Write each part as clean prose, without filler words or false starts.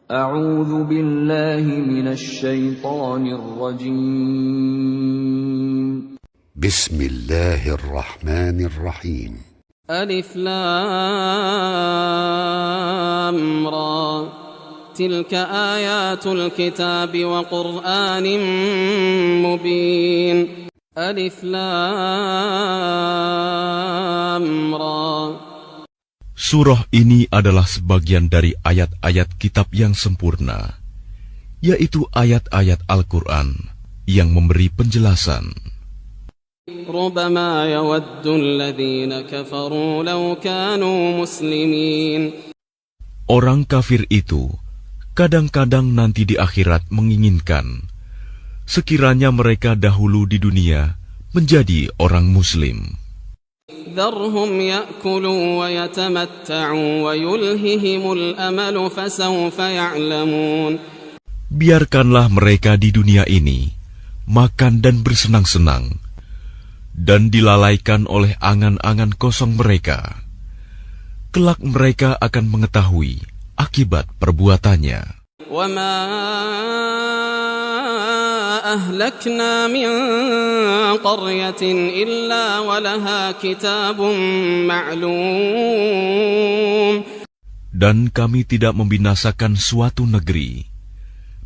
أعوذ بالله من الشيطان الرجيم. بسم الله الرحمن الرحيم. ألف لام را تلك آيات الكتاب وقرآن مبين. ألف لام را. Surah ini adalah sebagian dari ayat-ayat kitab yang sempurna, yaitu ayat-ayat Al-Quran yang memberi penjelasan. ربما يود الذين كفروا لو كانوا مسلمين. Orang kafir itu kadang-kadang nanti di akhirat menginginkan sekiranya mereka dahulu di dunia menjadi orang Muslim. ذرهم يأكلوا ويتمتعوا ويلههم الأمل فسوف يعلمون. Biarkanlah mereka di dunia ini makan dan bersenang-senang, dan dilalaikan oleh angan-angan kosong mereka. Kelak mereka akan mengetahui akibat perbuatannya. وما أهلكنا من قرية إلا ولها كتاب معلوم. Dan kami tidak membinasakan suatu negeri,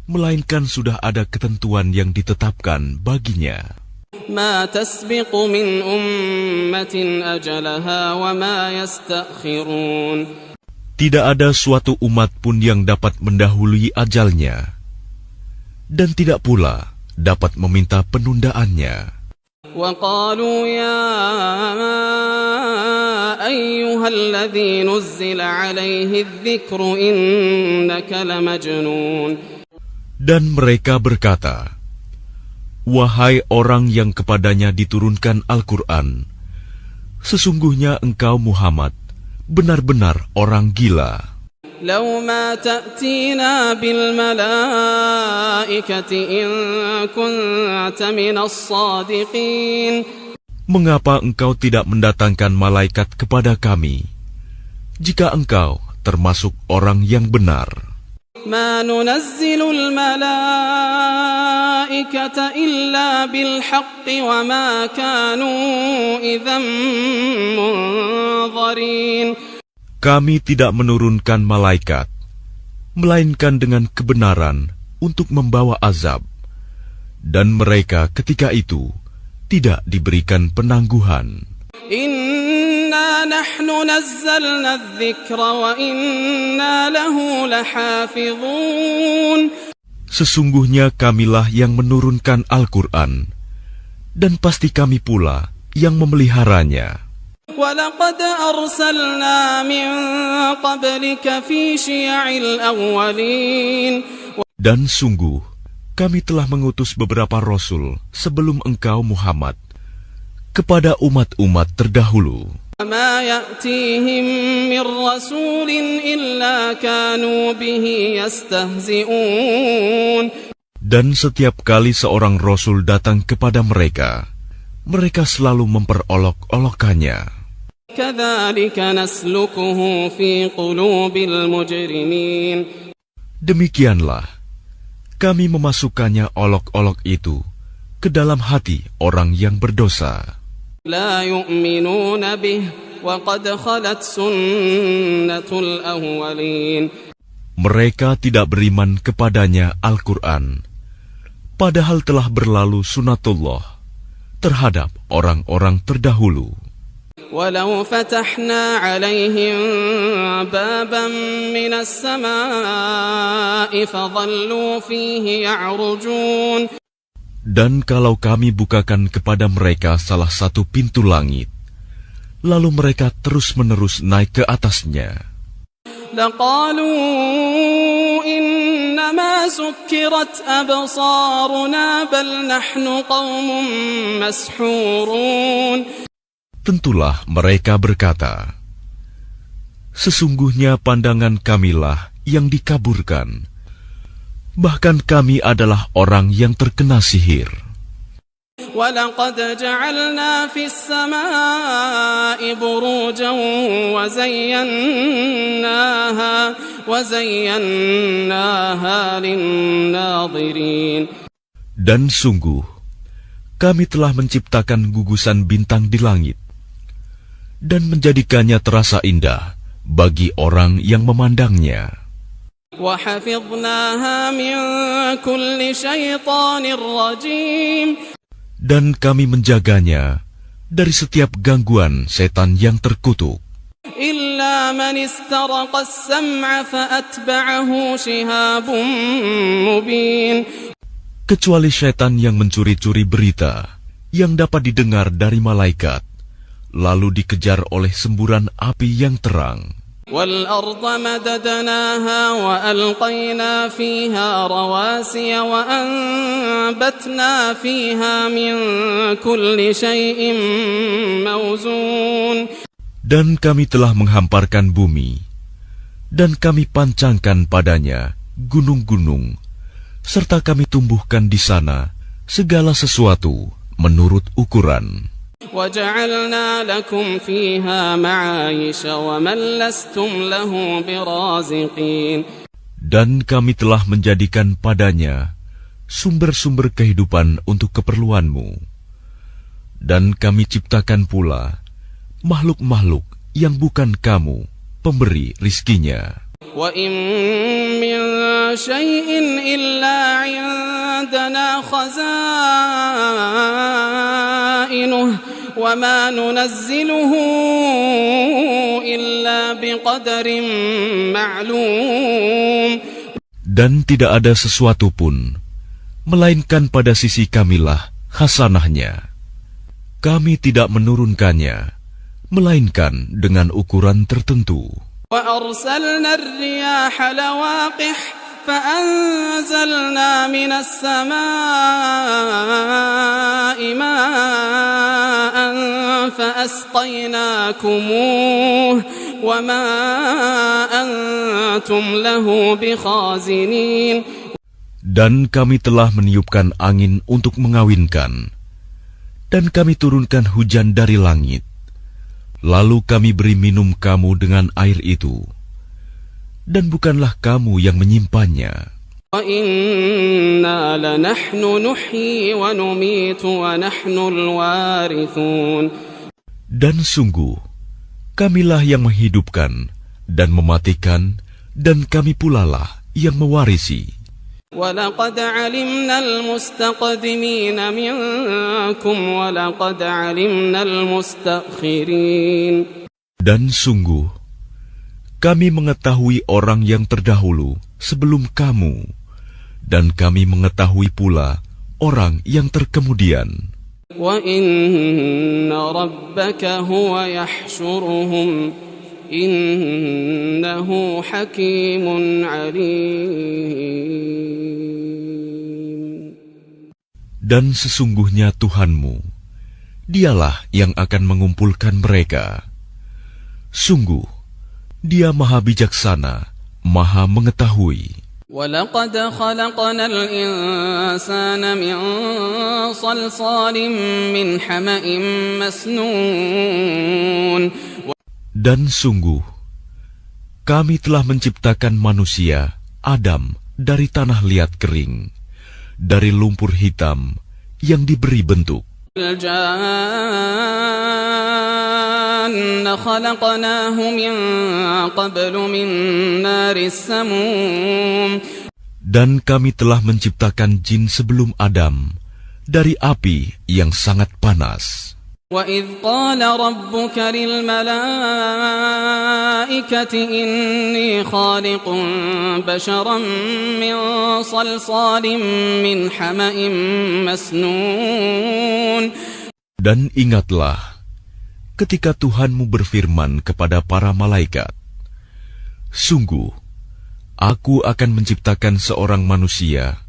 melainkan sudah ada ketentuan yang ditetapkan baginya. ما تسبق من أمة أجلها وما يستأخرون. Tidak ada suatu umat pun yang dapat mendahului ajalnya, dan tidak pula dapat meminta penundaannya. وقالوا يا أيها الذي نزل عليه الذكر إنك لمجنون. Dan mereka berkata, wahai orang yang kepadanya diturunkan Al-Quran, sesungguhnya engkau Muhammad benar-benar orang gila. لو ما تأتينا بالملائكة إن كنت من الصادقين. Mengapa engkau tidak mendatangkan malaikat kepada kami, jika engkau termasuk orang yang benar? ما ننزل الملائكة إلا بالحق وما كانوا إذا منظرين. Kami tidak menurunkan malaikat, melainkan dengan kebenaran untuk membawa azab, dan mereka ketika itu tidak diberikan penangguhan. Inna nahnu nazzalna adh-dhikra wa inna lahu lahafizun. Sesungguhnya kamilah yang menurunkan Al-Quran, dan pasti kami pula yang memeliharanya. وَلَقَدْ أَرْسَلْنَا مِنْ قَبْلِكَ فِي شِيَعِ الْأَوَّلِينَ. Dan sungguh, kami telah mengutus beberapa rasul sebelum engkau Muhammad kepada umat-umat terdahulu. وَمَا يَأْتِيهِمْ مِنْ رَسُولٍ إِلَّا كَانُوا بِهِ يَسْتَهْزِئُونَ. Dan setiap kali seorang rasul datang kepada mereka, mereka selalu memperolok-olokkannya. كَذَلِكَ نَسْلُكُهُ فِي قُلُوبِ الْمُجْرِمِينَ. Demikianlah kami memasukkannya olok-olok itu ke dalam hati orang yang berdosa. لا يؤمنون به وقد خلت سنة الأولين. Mereka tidak beriman kepadanya Al-Quran, padahal telah berlalu sunatullah terhadap orang-orang terdahulu. ولو فتحنا عليهم بابا من السماء فظلوا فيه يعرجون. Dan kalau kami bukakan kepada mereka salah satu pintu langit, lalu mereka terus-menerus naik ke atasnya, لقالوا إنما سكرت أبصارنا بل نحن قوم مسحورون. tentulah mereka berkata, sesungguhnya pandangan kamilah yang dikaburkan, bahkan kami adalah orang yang terkena sihir. ولقد جعلنا في السماء بروجا وزيناها للناظرين. Dan sungguh, kami telah menciptakan gugusan bintang di langit dan menjadikannya terasa indah bagi orang yang memandangnya. وحفظناها من كل شيطان رجيم. Dan kami menjaganya dari setiap gangguan setan yang terkutuk. إلا من استرق السمع فأتبعه شهاب مبين. Kecuali setan yang mencuri-curi berita yang dapat didengar dari malaikat, lalu dikejar oleh semburan api yang terang. وَالْأَرْضَ مَدَدْنَاهَا وَأَلْقَيْنَا فِيهَا رَوَاسِيَ وَأَنبَتْنَا فِيهَا مِنْ كُلِّ شَيْءٍ مَوْزُونٍ. Dan kami telah menghamparkan bumi, dan kami pancangkan padanya gunung-gunung, serta kami tumbuhkan di sana segala sesuatu menurut ukuran. وَجَعَلْنَا لَكُمْ فِيهَا مَعَايِشَ وَمَنْ لَسْتُمْ لَهُ بِرَازِقِينَ. Dan kami telah menjadikan padanya sumber-sumber kehidupan untuk keperluanmu. Dan kami ciptakan pula makhluk-makhluk yang bukan kamu pemberi rizkinya. وَإِن مِّن شَيْءٍ إِلَّا عِندَنَا خَزَائِنُهُ وَمَا نُنَزِّلُهُ إِلَّا بِقَدَرٍ مَّعْلُومٍ. Dan tidak ada sesuatu pun, melainkan pada sisi kamilah khasanahnya. Kami tidak menurunkannya, melainkan dengan ukuran tertentu. وَأَرْسَلْنَا الرِّيَاحَ لَوَاقِحَ فَأَنزَلْنَا مِنَ السَّمَاءِ مَاءً فَأَسْقَيْنَاكُمُوهُ وَمَا أَنْتُمْ لَهُ بِخَازِنِينَ. Dan kami telah meniupkan angin untuk mengawinkan, dan kami turunkan hujan dari langit. Lalu kami beri minum kamu dengan air itu, dan bukanlah kamu yang menyimpannya. وَإِنَّا لَنَحْنُ نُحْيِي وَنُمِيتُ وَنَحْنُ الْوَارِثُونَ. Dan sungguh, kamilah yang menghidupkan dan mematikan, dan kami pulalah yang mewarisi. وَلَقَدْ عَلِمْنَا الْمُسْتَقْدِمِينَ مِنْكُمْ وَلَقَدْ عَلِمْنَا الْمُسْتَأْخِرِينَ. Dan sungguh, kami mengetahui orang yang terdahulu sebelum kamu, dan kami mengetahui pula orang yang terkemudian. وَإِنَّ رَبَّكَ هُوَ يَحْشُرُهُمْ إِنَّهُ حَكِيمٌ عَلِيمٌ. Dan sesungguhnya Tuhanmu, Dialah yang akan mengumpulkan mereka. Sungguh, Dia Maha Bijaksana, Maha Mengetahui. وَلَقَدْ خَلَقْنَا الْإِنسَانَ مِنْ صَلْصَالٍ مِنْ حَمَإٍ مَسْنُونٍ. Dan sungguh, kami telah menciptakan manusia, Adam, dari tanah liat kering, dari lumpur hitam yang diberi bentuk. الْجَانَّ خَلَقْنَاهُ مِنْ قَبْلُ مِنْ نَارِ السَّمُومِ. Dan kami telah menciptakan jin sebelum Adam dari api yang sangat panas. وَإِذْ قَالَ رَبُّكَ لِلْمَلَائِكَةِ إِنِّي خَالِقٌ بَشَرًا مِّن صَلْصَالٍ مِّنْ حَمَإٍ مَسْنُونٍ. Dan ingatlah ketika Tuhanmu berfirman kepada para malaikat, sungguh, aku akan menciptakan seorang manusia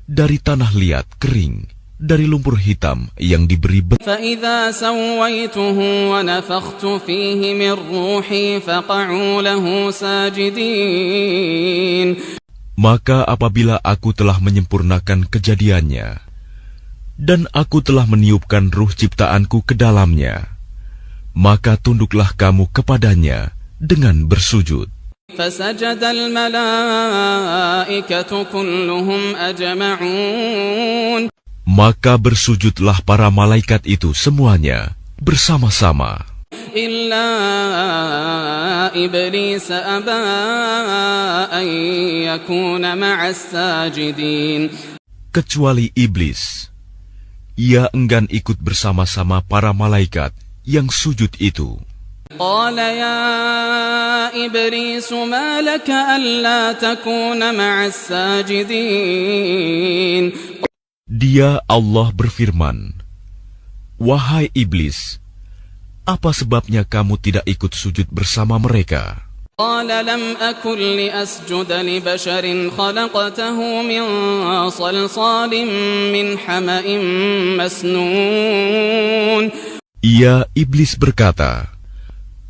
dari tanah liat kering, dari lumpur hitam yang diberi bentuk. فَإِذَا سَوَّيْتُهُ وَنَفَخْتُ فِيهِ مِنْ رُوحِي فَقَعُوا لَهُ سَاجِدِينَ. Maka apabila aku telah menyempurnakan kejadiannya, Dan aku telah meniupkan ruh ciptaanku ke dalamnya. Maka tunduklah kamu kepadanya dengan bersujud. فسجد الملائكة كلهم أجمعون. Maka bersujudlah para malaikat itu semuanya bersama-sama. إلا إبليس أبى أن يكون مع الساجدين. Kecuali iblis, ia enggan ikut bersama-sama para malaikat yang sujud itu. قال يا إبليس ما لك ألا تكون مع الساجدين. Dia Allah berfirman, "Wahai iblis, apa sebabnya kamu tidak ikut sujud bersama mereka?" قال لم أكن لأسجد لبشر خلقته من صلصال من حمأ مسنون. Ia iblis berkata,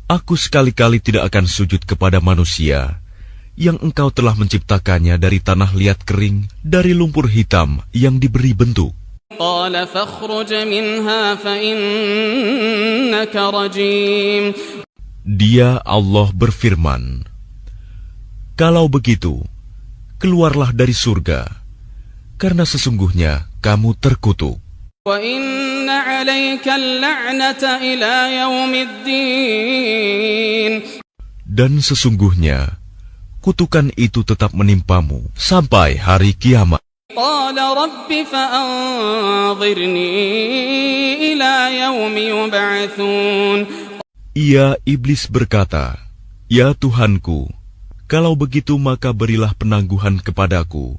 "Aku sekali-kali tidak akan sujud kepada manusia yang engkau telah menciptakannya dari tanah liat kering, dari lumpur hitam yang diberi bentuk." قال فاخرج منها فإنك رجيم. Dia Allah berfirman, "Kalau begitu, keluarlah dari surga, karena sesungguhnya kamu terkutuk. وإن عليك اللعنة إلى يوم الدين. Dan sesungguhnya kutukan itu tetap menimpamu sampai hari kiamat." قال رب فأنظرني إلى يوم يبعثون. Ia iblis berkata, "Ya Tuhanku, kalau begitu maka berilah penangguhan kepadaku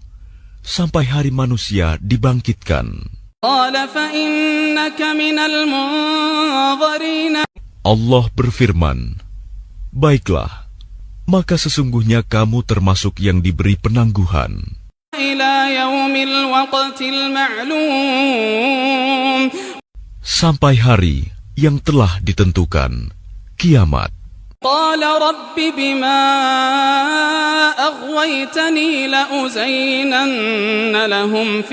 sampai hari manusia dibangkitkan." قال فإنك من المنظرين. Allah berfirman, "Baiklah, maka sesungguhnya kamu termasuk yang diberi penangguhan إلى يوم الوقت المعلوم. sampai hari yang telah ditentukan, kiamat." قال رب بما أغويتني لأزينن لهم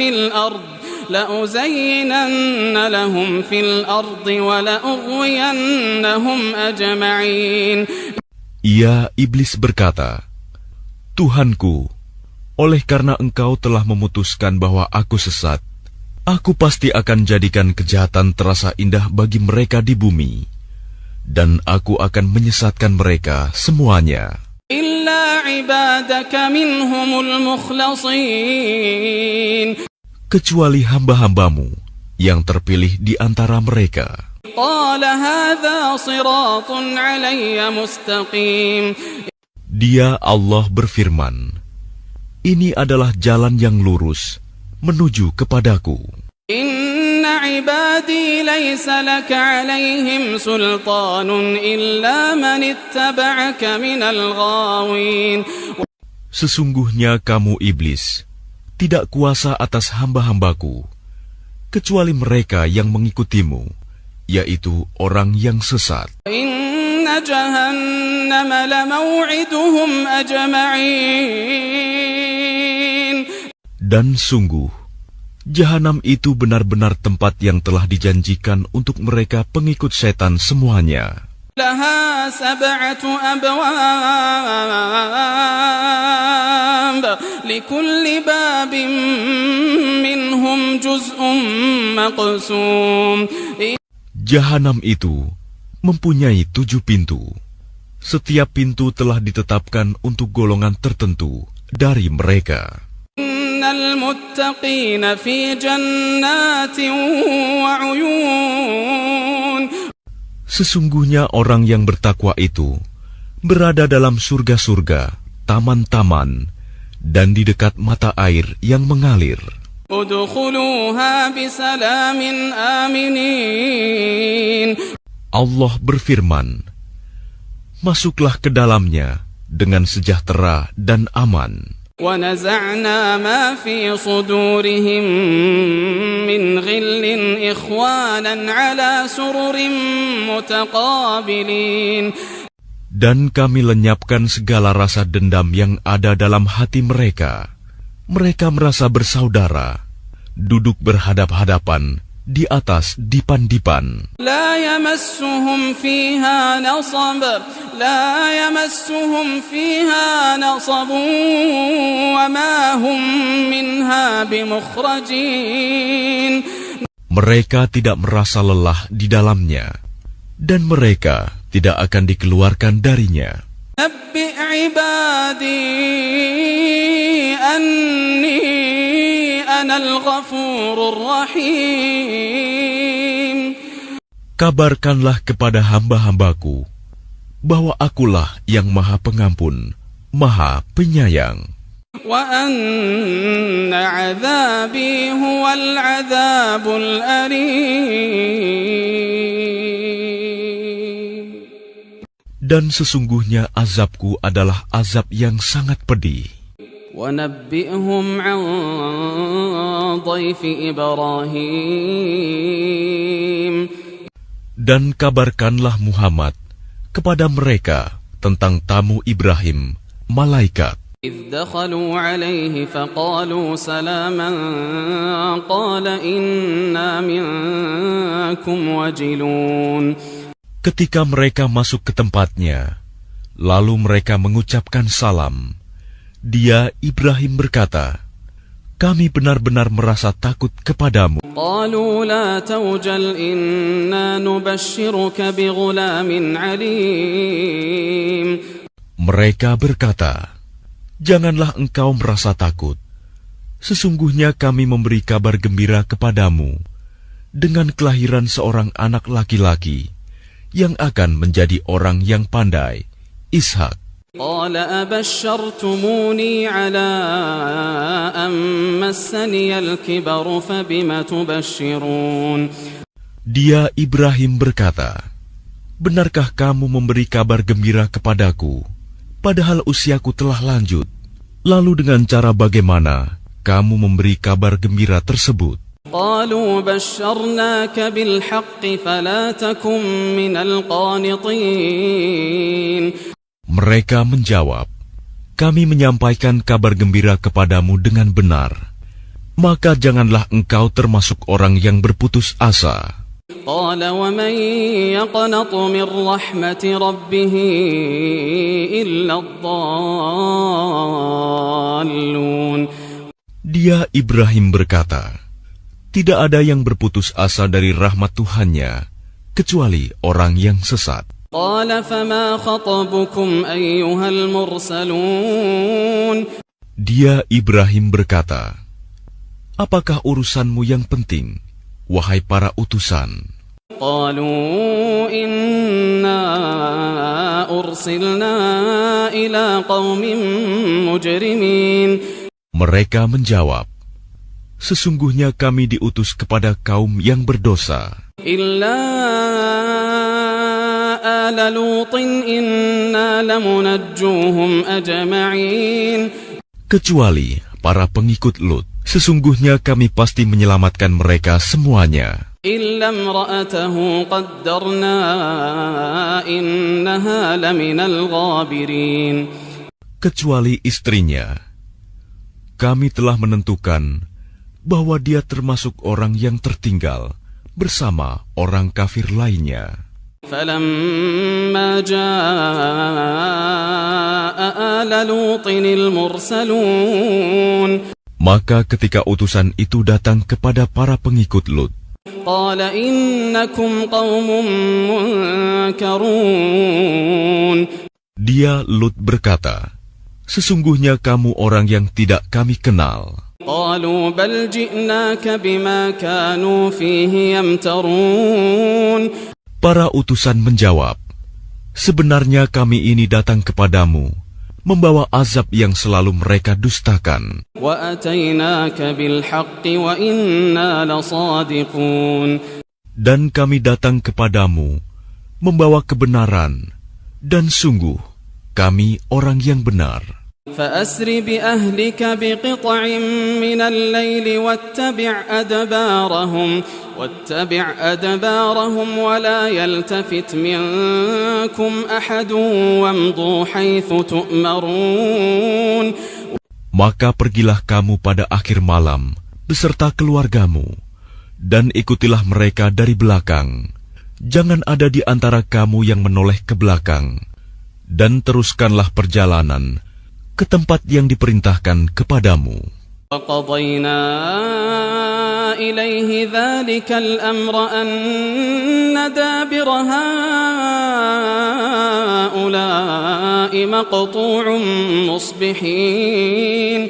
في الأرض ولأغوينهم أجمعين. Ia iblis berkata, "Tuhanku, oleh karena engkau telah memutuskan bahwa aku sesat, aku pasti akan jadikan kejahatan terasa indah bagi mereka di bumi, dan aku akan menyesatkan mereka semuanya. إلا عبادك منهم المخلصين. Kecuali hamba-hambamu yang terpilih di antara mereka." قال هذا صراط علي مستقيم. Dia Allah berfirman, "Ini adalah jalan yang lurus menuju kepadaku. إن عبادي ليس لك عليهم سلطان إلا من اتبعك من الغاوين. Sesungguhnya kamu iblis tidak kuasa atas hamba-hambaku, kecuali mereka yang mengikutimu, yaitu orang yang sesat. إن جهنم لموعدهم أجمعين. Dan sungguh, Jahanam itu benar-benar tempat yang telah dijanjikan untuk mereka pengikut setan semuanya. لها 7 أبواب لكل باب منهم جزء مقسوم. Jahanam itu mempunyai 7 pintu. Setiap pintu telah ditetapkan untuk golongan tertentu dari mereka. إن المتقين في جنات وعيون. Sesungguhnya orang yang bertakwa itu berada dalam surga-surga, taman-taman, dan di dekat mata air yang mengalir. ادخلوها بسلام آمنين. Allah berfirman, "Masuklah ke dalamnya dengan sejahtera dan aman." ونزعنا ما في صدورهم من غل إخوانا على سرر متقابلين. Dan kami lenyapkan segala rasa dendam yang ada dalam hati mereka. Mereka merasa bersaudara duduk berhadap-hadapan di atas dipan-dipan. لا يمسهم فيها نصب وما هم منها بمخرجين. Mereka tidak merasa lelah di dalamnya, dan mereka tidak akan dikeluarkan darinya. نبئ عبادي أني أنا الغفور الرحيم. Kabarkanlah kepada hamba-hambaku bahwa akulah yang Maha Pengampun, Maha Penyayang. وأن عذابي هو العذاب الأليم. Dan sesungguhnya azabku adalah azab yang sangat pedih. وَنَبِّئْهُمْ عَنْ ضَيْفِ إِبْرَاهِيمَ. Dan kabarkanlah Muhammad kepada mereka tentang tamu Ibrahim, malaikat. إِذْ دَخَلُوا عَلَيْهِ فَقَالُوا سَلَامًا قَالَ إِنَّا مِنْكُمْ وَجِلُونَ. Ketika mereka masuk ke tempatnya, lalu mereka mengucapkan salam. Dia, Ibrahim, berkata, "Kami benar-benar merasa takut kepadamu." قَالُوا لَا تَوْجَلْ إِنَّا نُبَشِّرُكَ بِغُلَامٍ عَلِيمٍ. Mereka berkata, "Janganlah engkau merasa takut. Sesungguhnya kami memberi kabar gembira kepadamu dengan kelahiran seorang anak laki-laki yang akan menjadi orang yang pandai, Ishak." قال أبشرتموني على أن مسني الكبر فبم تبشرون. Dia, Ibrahim, berkata, "Benarkah kamu memberi kabar gembira kepadaku, padahal usiaku telah lanjut? Lalu dengan cara bagaimana kamu memberi kabar gembira tersebut?" قالوا بشرناك بالحق فلا تكن من القانطين. Mereka menjawab, "Kami menyampaikan kabar gembira kepadamu dengan benar, maka janganlah engkau termasuk orang yang berputus asa." قال ومن يقنط من رحمة ربه إلا الضالون. Dia, Ibrahim, berkata, "Tidak ada yang berputus asa dari rahmat Tuhannya, kecuali orang yang sesat." قال فما خطبكم أيها المرسلون. Dia, Ibrahim, berkata, "Apakah urusanmu yang penting, wahai para utusan?" قالوا إنا أرسلنا إلى قوم مجرمين. Mereka menjawab, "Sesungguhnya kami diutus kepada kaum yang berdosa. إلا آل لوط إنا لمنجوهم أجمعين. Kecuali para pengikut Lut, sesungguhnya kami pasti menyelamatkan mereka semuanya. إلا امرأته قدرنا إنها لمن الغابرين. Kecuali istrinya, kami telah menentukan bahwa dia termasuk orang yang tertinggal bersama orang kafir lainnya. فلما جاء آل لوط المرسلون. Maka ketika utusan itu datang kepada para pengikut Lut, قال إنكم قوم منكرون. dia, Lut, berkata, "Sesungguhnya kamu orang yang tidak kami kenal." قالوا بل جئناك بما كانوا فيه يمترون. Para utusan menjawab, "Sebenarnya kami ini datang kepadamu, membawa azab yang selalu mereka dustakan. وَأَتَيْنَاكَ بِالْحَقِّ وَإِنَّا لَصَادِقُونَ. Dan kami datang kepadamu, membawa kebenaran, dan sungguh, kami orang yang benar. فَأَسْرِ بِأَهْلِكَ بِقِطْعٍ مِّنَ اللَّيْلِ واتبع أدبارهم ولا يلتفت منكم أحد وامضوا حيث تؤمرون. Maka pergilah kamu pada akhir malam beserta keluargamu, dan ikutilah mereka dari belakang. Jangan ada di antara kamu yang menoleh ke belakang, dan teruskanlah perjalanan ke tempat yang diperintahkan kepadamu. وَقَضَيْنَا إِلَيْهِ ذَلِكَ الْأَمْرَ أَنَّ دَابِرَ هَؤُلَاءِ مَقْطُوعٌ مُصْبِحِينَ.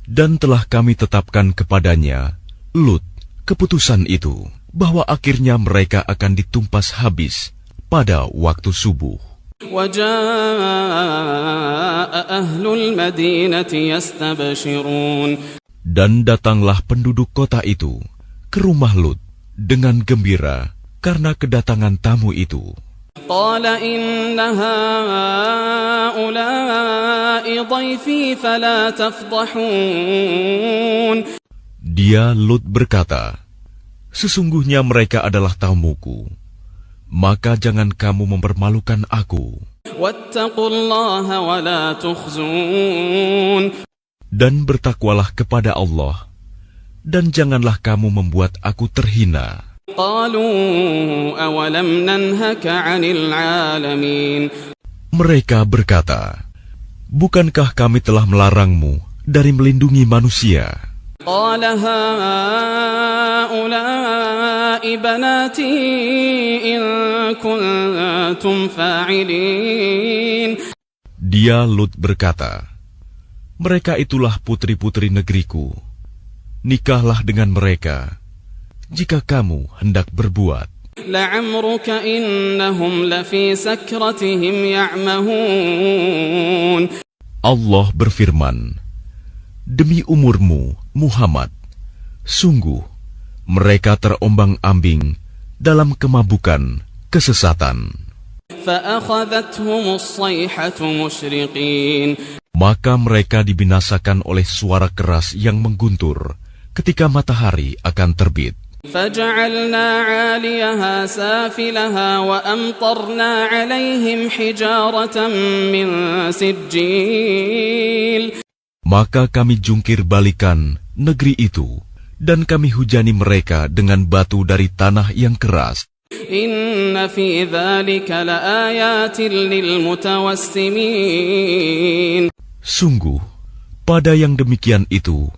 Dan telah kami tetapkan kepadanya, Lut, keputusan itu, bahwa akhirnya mereka akan ditumpas habis pada waktu subuh. وَجَاءَ أَهْلُ الْمَدِينَةِ يَسْتَبْشِرُونَ. Dan datanglah penduduk kota itu ke rumah Lut dengan gembira karena kedatangan tamu itu. قَالَ إِنَّ هَؤُلَاءِ ضَيْفِي فَلَا تَفْضَحُونَ. Dia Lut berkata, sesungguhnya mereka adalah tamuku, maka jangan kamu mempermalukan aku. وَاتَّقُوا اللَّهَ وَلَا تُخْزُونَ. Dan bertakwalah kepada Allah, dan janganlah kamu membuat aku terhina. قَالُوا أَوَلَمْ نَنْهَكَ عَنِ الْعَالَمِينَ. Mereka berkata, bukankah kami telah melarangmu dari melindungi manusia? قَالَ هَؤُلَاءِ بَنَاتِي إِن كُنتُمْ فَاعِلِينَ. Dia Lut berkata, mereka itulah putri-putri negeriku. Nikahlah dengan mereka, jika kamu hendak berbuat. لَعَمْرُكَ إِنَّهُمْ لَفِي سَكْرَتِهِمْ يَعْمَهُونَ. Allah berfirman, demi umurmu, Muhammad, sungguh mereka terombang-ambing dalam kemabukan kesesatan. فَأَخَذَتْهُمُ الصَّيْحَةُ مُشْرِقِينَ. Maka mereka dibinasakan oleh suara keras yang mengguntur ketika matahari akan terbit. فَجَعَلْنَا عَالِيَهَا سَافِلَهَا وَأَمْطَرْنَا عَلَيْهِمْ حِجَارَةً مِّن سِجِّيلٍ. Maka kami jungkir balikan negeri itu, dan kami hujani mereka dengan batu dari tanah yang keras. Inna fi dzalika laayatin lilmutawassimin. Sungguh, pada yang demikian itu,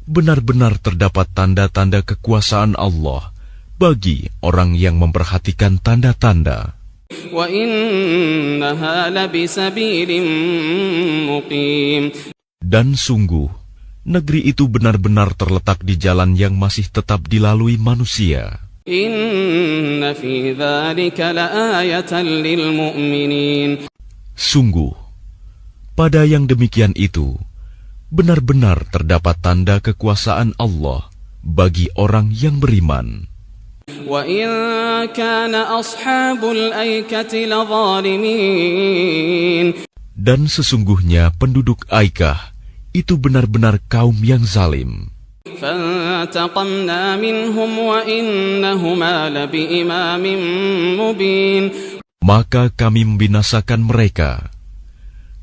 benar-benar terdapat tanda-tanda kekuasaan Allah bagi orang yang memperhatikan tanda-tanda. Wa innaha labisabilin muqim. Dan sungguh, negeri itu benar-benar terletak di jalan yang masih tetap dilalui manusia. Inna fi dzalika laayatan lilmu'minin. Sungguh, pada yang demikian itu, benar-benar terdapat tanda kekuasaan Allah bagi orang yang beriman. Wa in kana ashabul aikati ladzalimin. Dan sesungguhnya penduduk Aikah itu benar-benar kaum yang zalim. فَانْتَقَمْنَا مِنْهُمْ وَإِنَّهُمَا لَبِإِمَامٍ مُبِينٍ. Maka kami membinasakan mereka,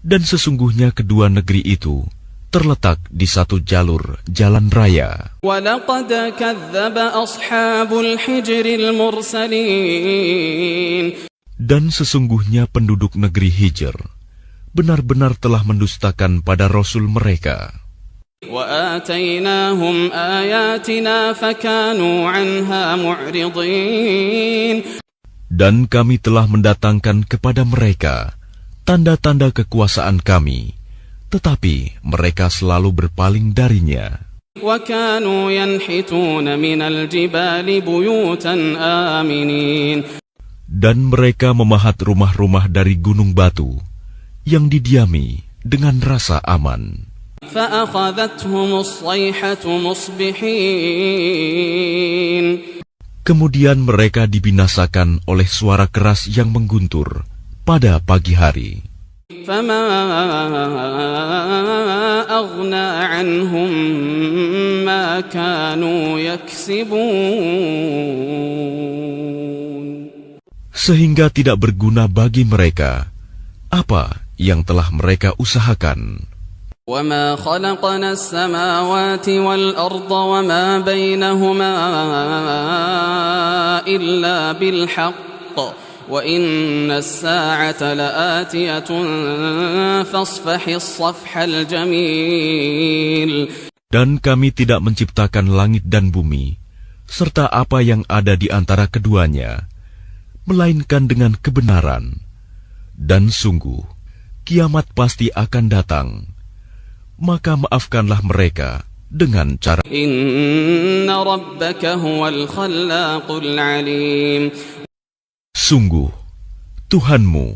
dan sesungguhnya kedua negeri itu terletak di satu jalur jalan raya. وَلَقَدْ كَذَّبَ أَصْحَابُ الْحِجْرِ الْمُرْسَلِينَ. Dan sesungguhnya penduduk negeri Hijr benar-benar telah mendustakan pada Rasul mereka. وَآتَيْنَاهُمْ آيَاتِنَا فَكَانُوا عَنْهَا مُعْرِضِينَ. Dan kami telah mendatangkan kepada mereka tanda-tanda kekuasaan kami, tetapi mereka selalu berpaling darinya. وَكَانُوا يَنْحِتُونَ مِنَ الْجِبَالِ بُيُوتًا آمِنِينَ. Dan mereka memahat rumah-rumah dari gunung batu yang didiami dengan rasa aman. فَأَخَذَتْهُمُ الصَّيْحَةُ مُصْبِحِينَ. Kemudian mereka dibinasakan oleh suara keras yang mengguntur pada pagi hari. فَمَا أَغْنَى عَنْهُمْ مَا كَانُوا يَكْسِبُونَ. Sehingga tidak berguna bagi mereka apa yang telah mereka usahakan. وَمَا خَلَقْنَا السَّمَاوَاتِ وَالْأَرْضَ وَمَا بَيْنَهُمَا إِلَّا بِالْحَقِّ وَإِنَّ السَّاعَةَ لَآتِيَةٌ فَاصْفَحِ الصَّفْحَ الْجَمِيلَ. Dan kami tidak menciptakan langit dan bumi, serta apa yang ada di antara keduanya, melainkan dengan kebenaran. Dan sungguh, kiamat pasti akan datang. Maka maafkanlah mereka dengan cara Inna rabbaka huwal khallaqul alim. Sungguh, Tuhanmu,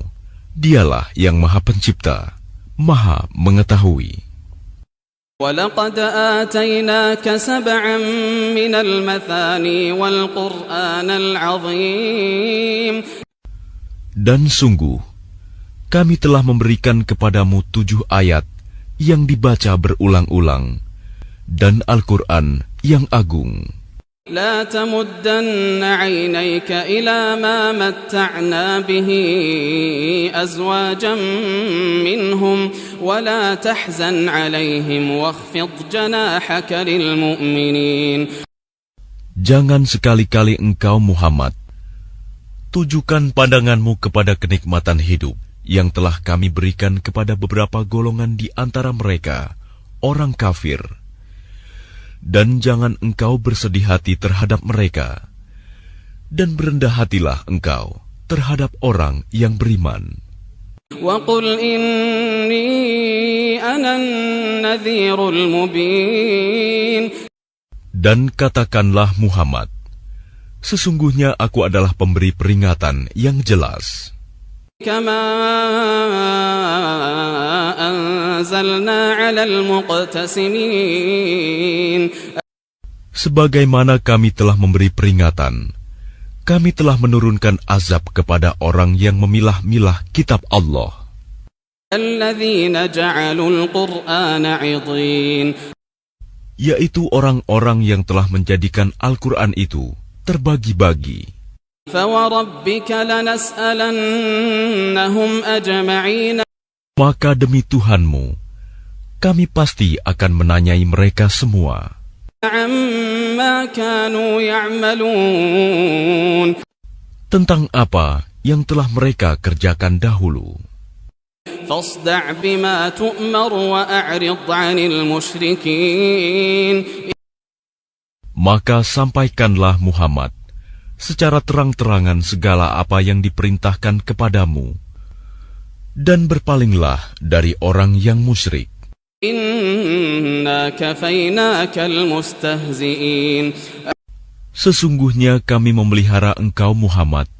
dialah yang Maha Pencipta, Maha Mengetahui. وَلَقَدْ آتَيْنَاكَ سَبْعًا مِنَ الْمَثَانِي وَالْقُرْآنَ الْعَظِيمَ. Dan sungguh, kami telah memberikan kepadamu 7 ayat yang dibaca berulang-ulang, dan Al-Quran yang agung. لا تمدن عينيك إلى ما متعنا به أزواجا منهم ولا تحزن عليهم واخفض جناحك للمؤمنين. Jangan sekali-kali engkau Muhammad tujukan pandanganmu kepada kenikmatan hidup yang telah kami berikan kepada beberapa golongan di antara mereka, orang kafir. Dan jangan engkau bersedih hati terhadap mereka, dan berendah hatilah engkau terhadap orang yang beriman. وَقُلْ إِنِّي أَنَا النَّذِيرُ الْمُبِينُ. Dan katakanlah Muhammad, sesungguhnya aku adalah pemberi peringatan yang jelas. كما أنزلنا على المقتسمين. Sebagaimana kami telah memberi peringatan, kami telah menurunkan azab kepada orang yang memilah-milah kitab Allah. الذين جعلوا القرآن عضين. Yaitu orang-orang yang telah menjadikan Al-Quran itu terbagi-bagi. فَوَرَبِّكَ لَنَسْأَلَنَّهُمْ أَجْمَعِينَ. Maka demi Tuhanmu, kami pasti akan menanyai mereka semua عَمَّا كَانُوا يَعْمَلُونَ. tentang apa yang telah mereka kerjakan dahulu. فَاصْدَعْ بِمَا تُؤْمَرُ وَأَعْرِضْ عَنِ الْمُشْرِكِينَ. Maka sampaikanlah Muhammad secara terang-terangan segala apa yang diperintahkan kepadamu, dan berpalinglah dari orang yang musyrik. Inna kafaynakal mustahzi'in. Sesungguhnya kami memelihara engkau Muhammad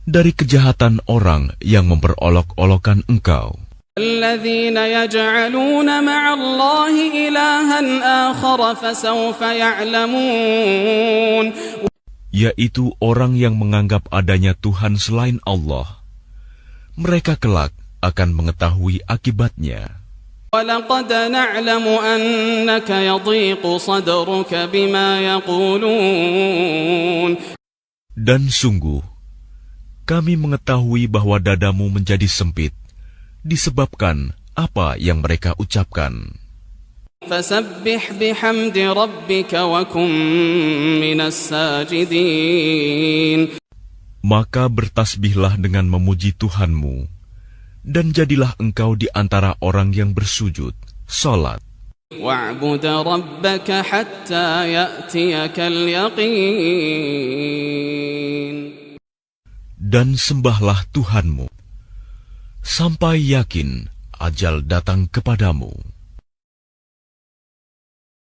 dari kejahatan orang yang memperolok-olokkan engkau. Alladzina yaj'aluna ma'allahi ilahan akhara fasawfa ya'lamun. Yaitu orang yang menganggap adanya Tuhan selain Allah. Mereka kelak akan mengetahui akibatnya. وَلَقَدْ نَعْلَمُ أَنَّكَ يَضِيقُ صَدْرُكَ بِمَا يَقُولُونَ. Dan sungguh, kami mengetahui bahwa dadamu menjadi sempit disebabkan apa yang mereka ucapkan. فَسَبِّحْ بِحَمْدِ رَبِّكَ وَكُن مِّنَ السَّاجِدِينَ. Maka bertasbihlah dengan memuji Tuhanmu, dan jadilah engkau di antara orang yang bersujud, salat. وَاعْبُدْ رَبَّكَ حَتَّى يَأْتِيَكَ الْيَقِينُ. Dan sembahlah Tuhanmu, sampai yakin ajal datang kepadamu.